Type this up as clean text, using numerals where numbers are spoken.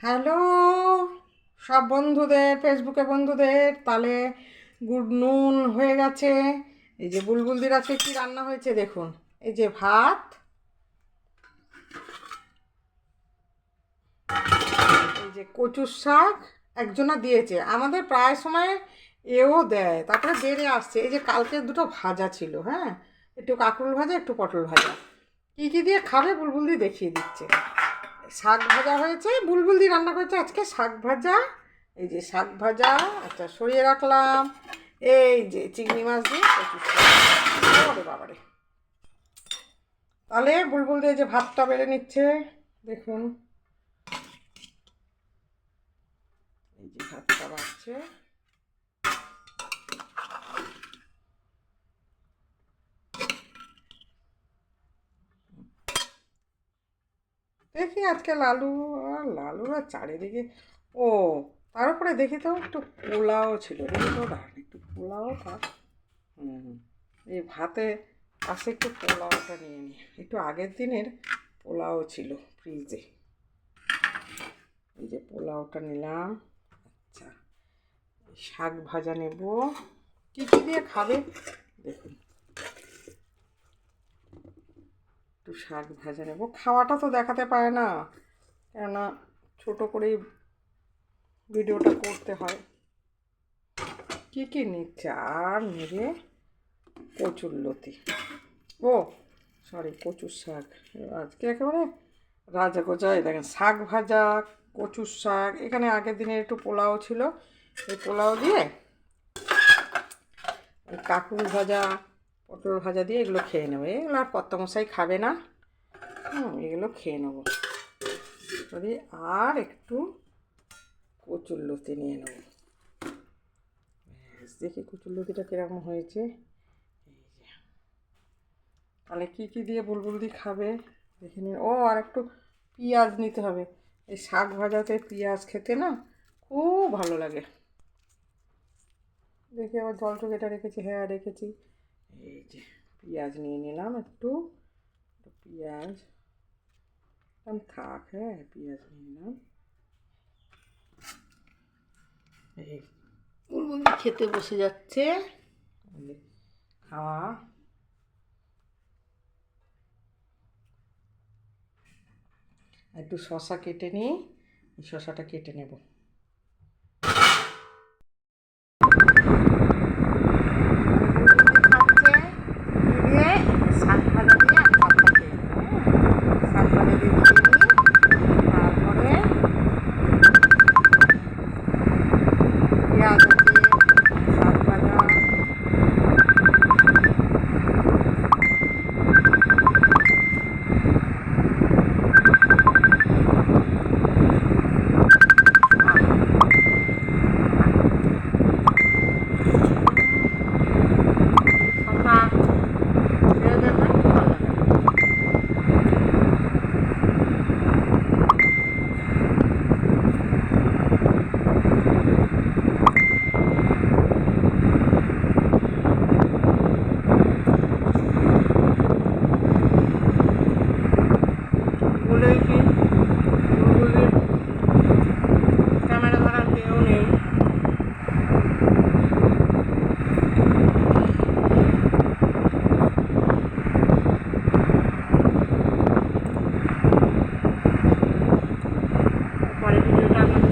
Hello সব বন্ধুদের, ফেসবুকে বন্ধুদের। তাহলে গুড নুন হয়ে গেছে। এই যে বুলবুলদির আজকে কি রান্না হয়েছে দেখুন। এই যে ভাত, এই যে কচুর শাক একজনা দিয়েছে, আমাদের প্রায় সময় এও দেয়, তারপরে বেড়ে আসছে। এই যে কালকে দুটো ভাজা ছিল, হ্যাঁ, একটু কাঁকরোল ভাজা, একটু পটল ভাজা। কী কী দিয়ে খাবে বুলবুলদি দেখিয়ে দিচ্ছে। শাক ভাজা হয়েছে, বুলবুলদি রান্না করেছে আজকে শাক ভাজা। এই যে শাক ভাজা, আচ্ছা সরিয়ে রাখলাম। এই যে চিংড়ি মাছ দিয়ে কচুর শাক। ওরে বাবারে। তাহলে বুলবুলদি এই যে ভাতটা বেড়ে নিচ্ছে দেখুন। এই যে ভাতটা বাড়ছে। দেখি আজকে লালুরা চারিদিকে। ও, তার উপরে দেখি তো একটু পোলাও ছিল, দেখি তো দাঁড়ান একটু পোলাও থাক। হুম, এই ভাতে পাশে একটু পোলাওটা নিয়ে নিই, একটু আগের দিনের পোলাও ছিল ফ্রিজে। এই যে পোলাওটা নিলাম। আচ্ছা, শাক ভাজা নেব। কী কী দিয়ে খাবে দেখুন। একটু শাক ভাজা নেব, খাওয়াটা তো দেখাতে পারে না, কেননা ছোটো করেই ভিডিওটা করতে হয়। কী কী নিচ্ছে আর নেবে কচুরলতি, ও সরি কচুর শাক। আজকে একেবারে রাজা গোজাই দেখেন, শাক ভাজা, কচুর শাক, এখানে আগের দিনের একটু পোলাও ছিল, এই পোলাও দিয়ে কাঁকরোল ভাজা, পটল ভাজা দিয়ে এগুলো খেয়ে নেবো। এগুলো আর কর্তামশাই খাবে না, এগুলো খেয়ে নেবো। সরি, আর একটু কচুরলতি নিয়ে নেবো। দেখি কচুরলতিটা কীরকম হয়েছে। এই যে, তাহলে কী কী দিয়ে বুলবুলদি খাবে দেখে নিন। ও, আর একটু পেঁয়াজ নিতে হবে, এই শাক ভাজাতে পেঁয়াজ খেতে না খুব ভালো লাগে। দেখি আবার জল টুকেটা রেখেছি, হ্যাঁ রেখেছি। এই যে পেঁয়াজ নিয়ে নিলাম, একটু পেঁয়াজ থাক, হ্যাঁ পেঁয়াজ নিয়ে নিলাম। এই বুলবুলদি খেতে বসে যাচ্ছে, খাওয়া। একটু শশা কেটে নিই, শশাটা কেটে নেব। শাক ভাজা দিয়ে আমি ভাতটা খেয়ে নেবো, হ্যাঁ শাক ভাজা দিয়ে খেয়ে নিই, তারপরে পেঁয়াজ আছে, শাক ভাজা। শশা ছেড়ে দেবে, ভালো লাগে। বলেই কি বুলবুলির ক্যামেরা ধরার কেউ নেই। পরে ভিডিওটা আপনাদের